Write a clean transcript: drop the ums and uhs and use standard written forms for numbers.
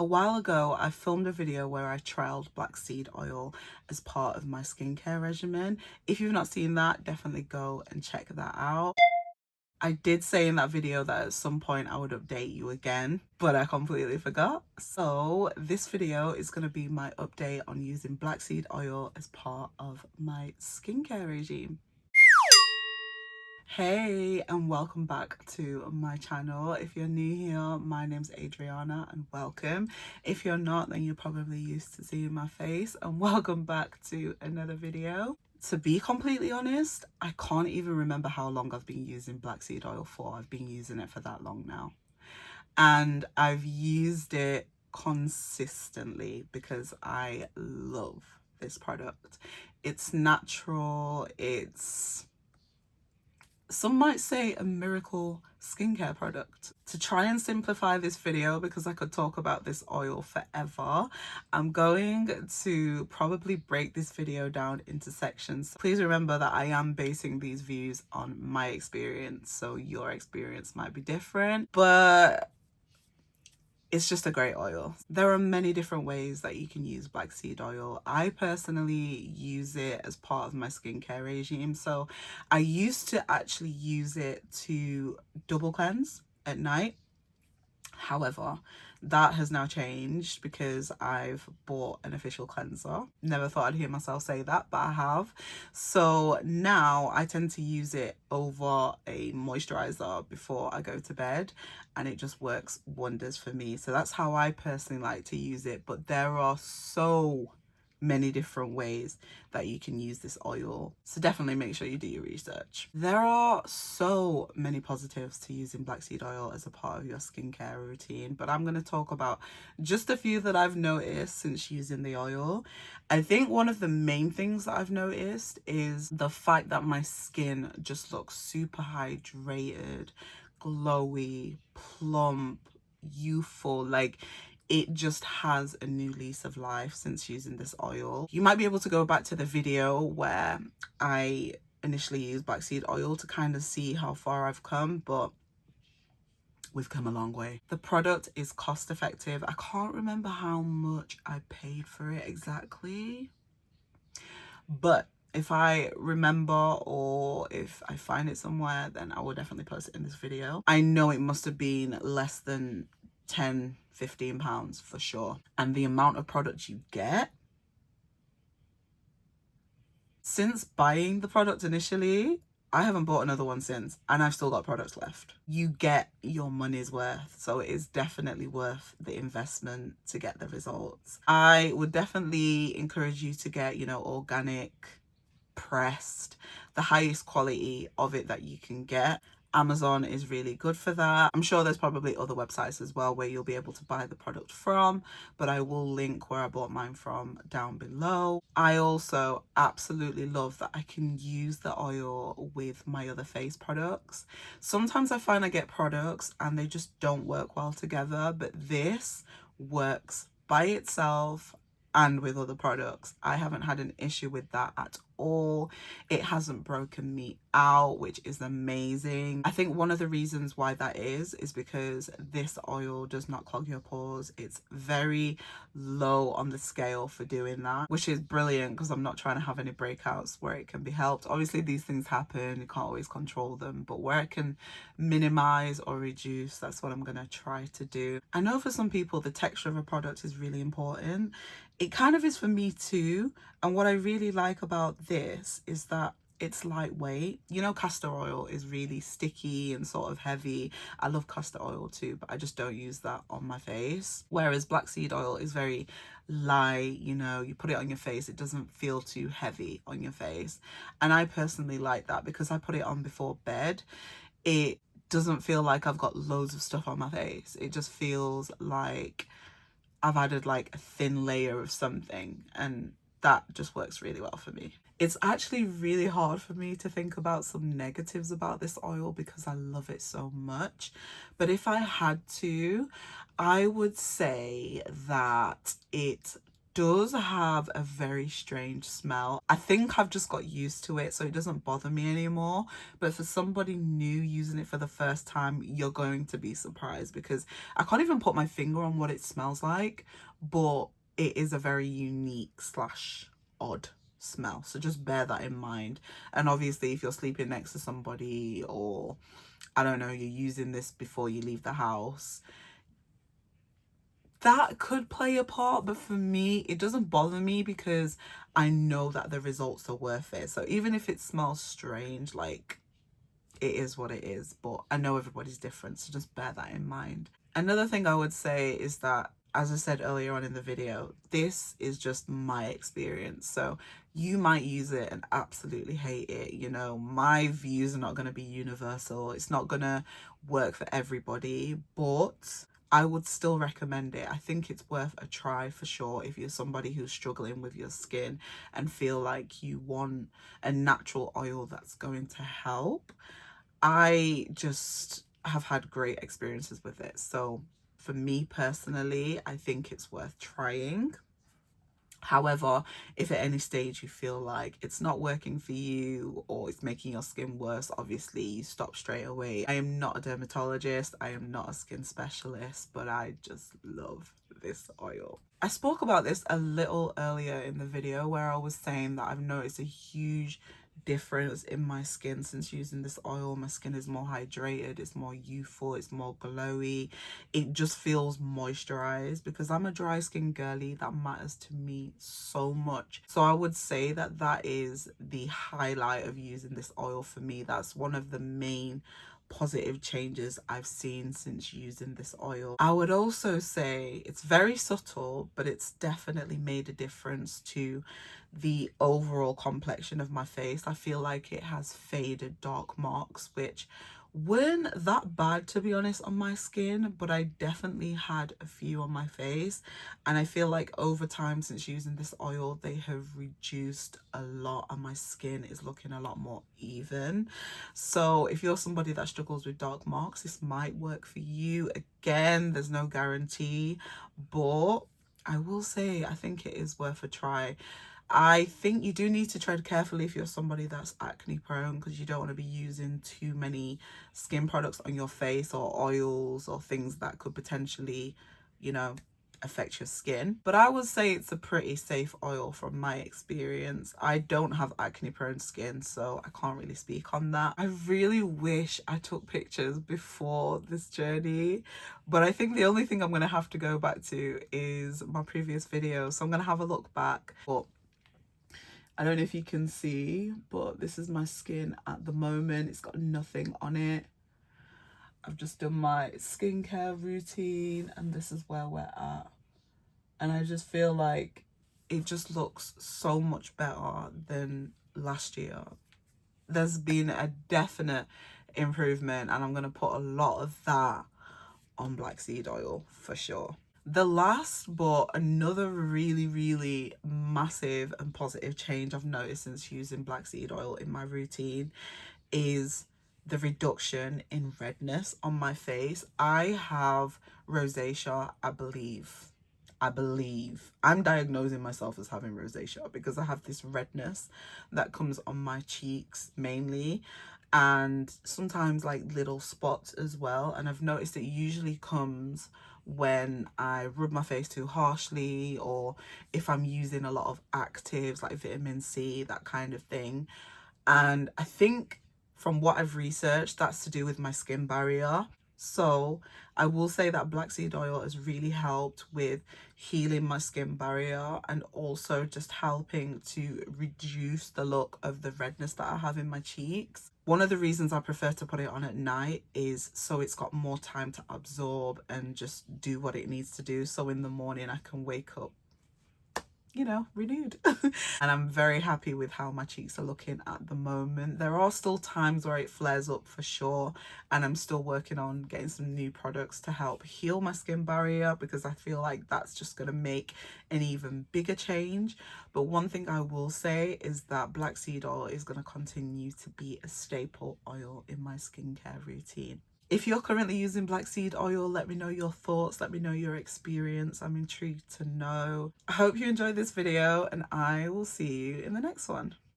A while ago, I filmed a video where I trialed black seed oil as part of my skincare regimen. If you've not seen that, definitely go and check that out. I did say in that video that at some point I would update you again, but I completely forgot. So this video is going to be my update on using black seed oil as part of my skincare regime. Hey, and welcome back to my channel. If you're new here, my name's Adriana and welcome. If you're not, then you're probably used to seeing my face, and welcome back to another video. To be completely honest, I can't even remember how long I've been using black seed oil for. I've been using it for that long now. And I've used it consistently because I love this product. It's natural, some might say a miracle skincare product. To try and simplify this video, because I could talk about this oil forever, I'm going to probably break this video down into sections. Please remember that I am basing these views on my experience, so your experience might be different, but it's just a great oil. There are many different ways that you can use black seed oil. I personally use it as part of my skincare regime. So I used to actually use it to double cleanse at night. However, that has now changed because I've bought an official cleanser. Never thought I'd hear myself say that, but I have. So now I tend to use it over a moisturizer before I go to bed, and it just works wonders for me. So that's how I personally like to use it. But there are so many different ways that you can use this oil, so definitely make sure you do your research. There are so many positives to using black seed oil as a part of your skincare routine, but I'm going to talk about just a few that I've noticed since using the oil. I think one of the main things that I've noticed is the fact that my skin just looks super hydrated, glowy, plump, youthful. Like, it just has a new lease of life since using this oil. You might be able to go back to the video where I initially used black seed oil to kind of see how far I've come, but we've come a long way. The product is cost effective. I can't remember how much I paid for it exactly, but if I remember or if I find it somewhere, then I will definitely post it in this video. I know it must have been less than 10-15 pounds for sure. And the amount of product you get, since buying the product initially, I haven't bought another one since, and I've still got products left. You get your money's worth, so it is definitely worth the investment to get the results. I would definitely encourage you to get, organic, pressed, the highest quality of it that you can get. Amazon is really good for that. I'm sure there's probably other websites as well where you'll be able to buy the product from, but I will link where I bought mine from down below. I also absolutely love that I can use the oil with my other face products. Sometimes I find I get products and they just don't work well together, but this works by itself and with other products. I haven't had an issue with that at all. It hasn't broken me out, which is amazing. I think one of the reasons why that is because this oil does not clog your pores. It's very low on the scale for doing that, which is brilliant because I'm not trying to have any breakouts where it can be helped. Obviously these things happen, you can't always control them, but where it can minimize or reduce, that's what I'm going to try to do. I know for some people the texture of a product is really important. It kind of is for me too, and what I really like about this is that it's lightweight. Castor oil is really sticky and sort of heavy. I love castor oil too, but I just don't use that on my face. Whereas black seed oil is very light, you put it on your face, it doesn't feel too heavy on your face. And I personally like that because I put it on before bed. It doesn't feel like I've got loads of stuff on my face. It just feels like I've added like a thin layer of something, and that just works really well for me. It's actually really hard for me to think about some negatives about this oil because I love it so much. But if I had to, I would say that it does have a very strange smell. I think I've just got used to it, so it doesn't bother me anymore. But for somebody new using it for the first time, you're going to be surprised, because I can't even put my finger on what it smells like, but it is a very unique slash odd smell. So just bear that in mind. And obviously, if you're sleeping next to somebody, or I don't know, you're using this before you leave the house, that could play a part. But for me, it doesn't bother me because I know that the results are worth it. So even if it smells strange, like, it is what it is. But I know everybody's different, so just bear that in mind. Another thing I would say is that, as I said earlier on in the video, this is just my experience. So you might use it and absolutely hate it. You know, my views are not going to be universal. It's not going to work for everybody, but I would still recommend it. I think it's worth a try for sure if you're somebody who's struggling with your skin and feel like you want a natural oil that's going to help. I just have had great experiences with it. So for me personally, I think it's worth trying. However, if at any stage you feel like it's not working for you or it's making your skin worse, obviously you stop straight away. I am not a dermatologist, I am not a skin specialist, but I just love this oil. I spoke about this a little earlier in the video where I was saying that I've noticed a huge difference in my skin since using this oil. My skin is more hydrated, it's more youthful, it's more glowy, it just feels moisturized. Because I'm a dry skin girly, that matters to me so much. So I would say that that is the highlight of using this oil for me. That's one of the main positive changes I've seen since using this oil. I would also say it's very subtle, but it's definitely made a difference to the overall complexion of my face. I feel like it has faded dark marks, which weren't that bad, to be honest, on my skin, but I definitely had a few on my face. And I feel like over time, since using this oil, they have reduced a lot and my skin is looking a lot more even. So if you're somebody that struggles with dark marks, this might work for you. Again, there's no guarantee, but I will say I think it is worth a try. I think you do need to tread carefully if you're somebody that's acne prone, because you don't want to be using too many skin products on your face or oils or things that could potentially, you know, affect your skin. But I would say it's a pretty safe oil from my experience. I don't have acne prone skin, so I can't really speak on that. I really wish I took pictures before this journey, but I think the only thing I'm going to have to go back to is my previous video. So I'm going to have a look back. But I don't know if you can see, but this is my skin at the moment. It's got nothing on it. I've just done my skincare routine and this is where we're at. And I just feel like it just looks so much better than last year. There's been a definite improvement and I'm going to put a lot of that on black seed oil for sure. The last but another really massive and positive change I've noticed since using black seed oil in my routine is the reduction in redness on my face. I have rosacea, I believe. I'm diagnosing myself as having rosacea because I have this redness that comes on my cheeks mainly, and sometimes like little spots as well. And I've noticed it usually comes when I rub my face too harshly, or if I'm using a lot of actives like vitamin C, that kind of thing. And I think from what I've researched, that's to do with my skin barrier. So I will say that black seed oil has really helped with healing my skin barrier and also just helping to reduce the look of the redness that I have in my cheeks. One of the reasons I prefer to put it on at night is so it's got more time to absorb and just do what it needs to do. So in the morning I can wake up, you know, renewed. And I'm very happy with how my cheeks are looking at the moment. There are still times where it flares up for sure, and I'm still working on getting some new products to help heal my skin barrier, because I feel like that's just going to make an even bigger change. But one thing I will say is that black seed oil is going to continue to be a staple oil in my skincare routine. If you're currently using black seed oil, let me know your thoughts, let me know your experience. I'm intrigued to know. I hope you enjoyed this video and I will see you in the next one.